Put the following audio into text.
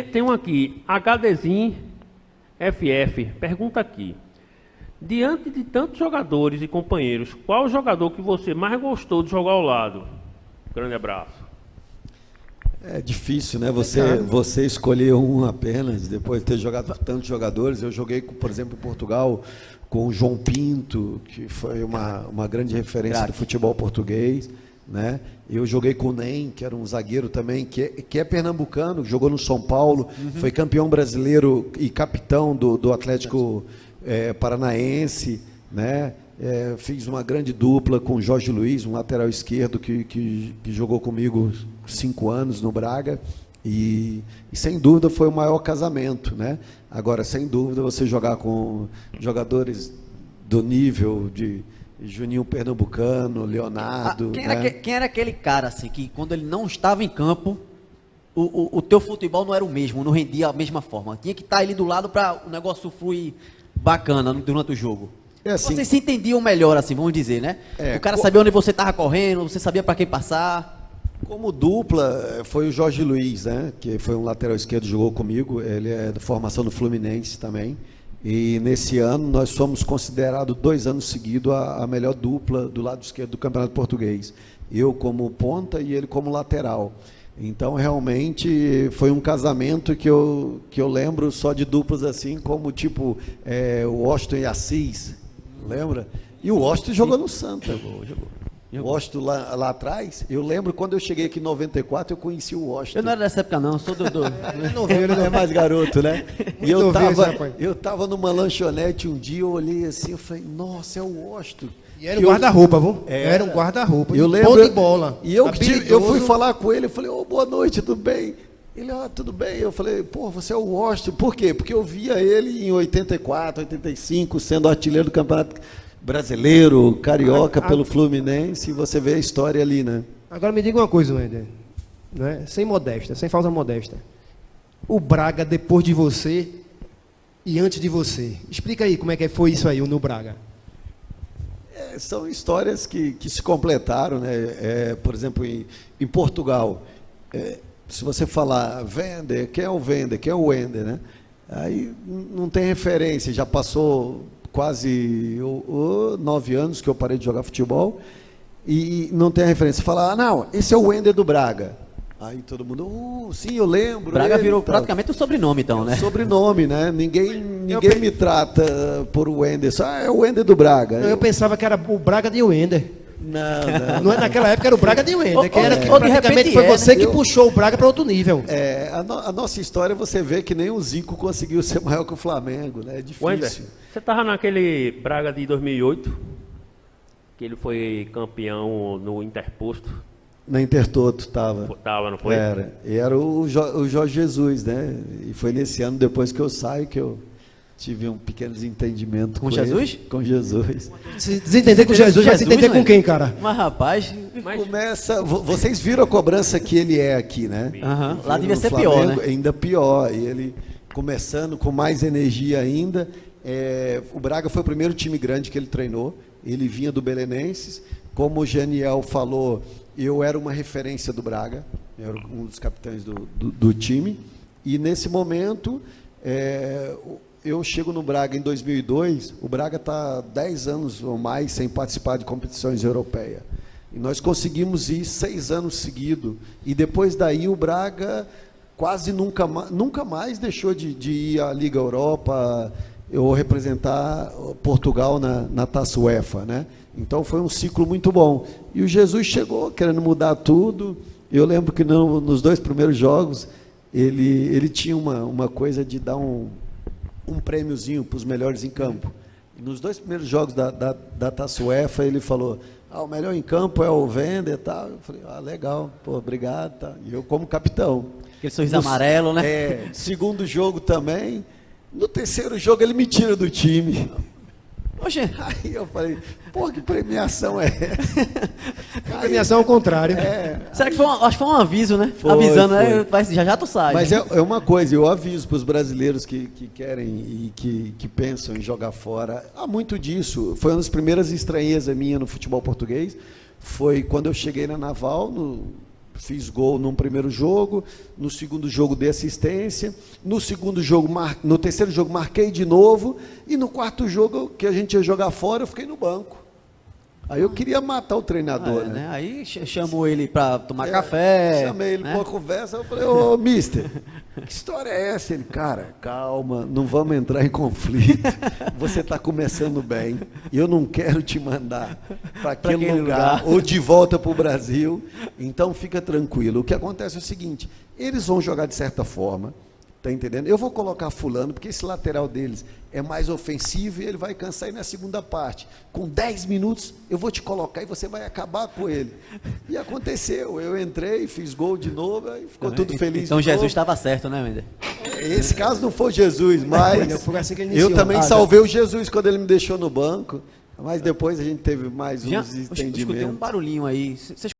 Tem um aqui, HDzinho FF, pergunta aqui. Diante de tantos jogadores e companheiros, qual o jogador que você mais gostou de jogar ao lado? Grande abraço. É difícil, né? Você escolher um apenas, depois de ter jogado com tantos jogadores. Eu joguei, por exemplo, em Portugal, com o João Pinto, que foi uma grande referência do futebol português, né? Eu joguei com o Nem, que era um zagueiro também, que é pernambucano, jogou no São Paulo, foi campeão brasileiro e capitão do Atlético Paranaense, né? Fiz uma grande dupla com o Jorge Luiz, um lateral esquerdo que jogou comigo 5 anos no Braga, e sem dúvida foi o maior casamento, né? Agora, sem dúvida, você jogar com jogadores do nível de Juninho Pernambucano, Leonardo... Quem era aquele cara, assim, que quando ele não estava em campo, o teu futebol não era o mesmo, não rendia da mesma forma? Tinha que estar ali do lado para o negócio fluir bacana durante o jogo. Assim, vocês se entendiam melhor, assim, vamos dizer, né? O cara sabia onde você estava correndo, você sabia para quem passar. Como dupla, foi o Jorge Luiz, né? Que foi um lateral esquerdo, jogou comigo. Ele é de formação do Fluminense também. E nesse ano nós fomos considerados 2 anos seguidos a melhor dupla do lado esquerdo do Campeonato Português. Eu como ponta e ele como lateral. Então, realmente, foi um casamento que eu lembro só de duplas assim, como tipo o Washington e Assis, lembra? E o Washington jogou no Santa. Jogou. O Washington lá atrás, eu lembro quando eu cheguei aqui em 94, eu conheci o Washington. Eu não era dessa época não, eu sou do... Ele não é mais garoto, né? E eu tava numa lanchonete um dia, eu olhei assim, eu falei, nossa, é o Washington. E era um guarda-roupa, viu? Era um guarda-roupa. Eu lembro. De bola. E eu fui falar com ele, eu falei, boa noite, tudo bem? Ele, tudo bem. Eu falei, você é o Washington. Por quê? Porque eu via ele em 84, 85, sendo artilheiro do Campeonato Brasileiro, carioca pelo Fluminense, e você vê a história ali, né? Agora me diga uma coisa, Wender, né? Sem modéstia, sem falsa modéstia. O Braga depois de você e antes de você. Explica aí como é que foi isso aí, no Braga. São histórias que se completaram, né? Por exemplo, em Portugal, se você falar Wender, quem é o Wender, quem é o Wender, né? Aí não tem referência, já passou quase 9 anos que eu parei de jogar futebol e não tem referência. Fala, não, esse é o Wender do Braga. Aí todo mundo, sim, eu lembro. Braga virou praticamente o sobrenome, então, né? Sobrenome, né? Ninguém me trata por Wender, só é o Wender do Braga. Eu pensava que era o Braga de Wender. Não é naquela época, era o Braga de Wender, que praticamente foi você que puxou o Braga para outro nível. A nossa história, você vê que nem o Zico conseguiu ser maior que o Flamengo, né? É difícil. Wender, você estava naquele Braga de 2008, que ele foi campeão no Interposto? Na Intertoto estava. Tava, não foi? Era o Jorge Jesus, né? E foi nesse ano, depois que eu saio, que eu tive um pequeno desentendimento com Jesus? Ele, com Jesus. Se desentender com Jesus, vai se entender com quem, cara? Mas, rapaz... Começa... Vocês viram a cobrança que ele é aqui, né? Lá devia ser Flamengo, pior, né? Ainda pior. E ele começando com mais energia ainda. O Braga foi o primeiro time grande que ele treinou. Ele vinha do Belenenses. Como o Geniel falou... Eu era uma referência do Braga, eu era um dos capitães do time, e nesse momento, eu chego no Braga em 2002, o Braga está 10 anos ou mais sem participar de competições europeias. E nós conseguimos ir 6 anos seguidos, e depois daí o Braga quase nunca mais deixou de ir à Liga Europa, ou representar Portugal na Taça UEFA, né? Então foi um ciclo muito bom. E o Jesus chegou querendo mudar tudo. Eu lembro que nos 2 primeiros jogos, ele tinha uma coisa de dar um prêmiozinho para os melhores em campo. E nos 2 primeiros jogos da Taça UEFA, ele falou, o melhor em campo é o Wender e tal. Eu falei, legal, obrigado. Tá. E eu como capitão. Aquele sorriso amarelo, né? Segundo jogo também. No 3º jogo, ele me tira do time. Oxe. Aí eu falei, que premiação é essa? Premiação ao contrário. Será que acho que foi um aviso, né? Foi, avisando, foi. Né? Já tu sai. Mas é uma coisa, eu aviso para os brasileiros que querem e que pensam em jogar fora. Há muito disso. Foi uma das primeiras estranhezas minhas no futebol português. Foi quando eu cheguei na Naval, fiz gol no primeiro jogo, no segundo jogo dei assistência, no segundo jogo, no terceiro jogo marquei de novo, e no quarto jogo que a gente ia jogar fora, eu fiquei no banco. Aí eu queria matar o treinador, né? Aí chamou ele para tomar café. Chamei ele né? para uma conversa, eu falei, ô mister, que história é essa? Ele, cara, calma, não vamos entrar em conflito, você está começando bem, eu não quero te mandar para aquele lugar, ou de volta para o Brasil, então fica tranquilo. O que acontece é o seguinte, eles vão jogar de certa forma, tá entendendo? Eu vou colocar fulano, porque esse lateral deles é mais ofensivo e ele vai cansar aí na segunda parte. Com 10 minutos, eu vou te colocar e você vai acabar com ele. E aconteceu, eu entrei, fiz gol de novo, e ficou tudo feliz. Então de novo. Jesus estava certo, né, Mender? Esse caso não foi Jesus, mas Foi assim que ele iniciou. eu também salvei o Jesus quando ele me deixou no banco, mas depois a gente teve mais uns Eu escutei um entendimentos. barulhinho aí. Vocês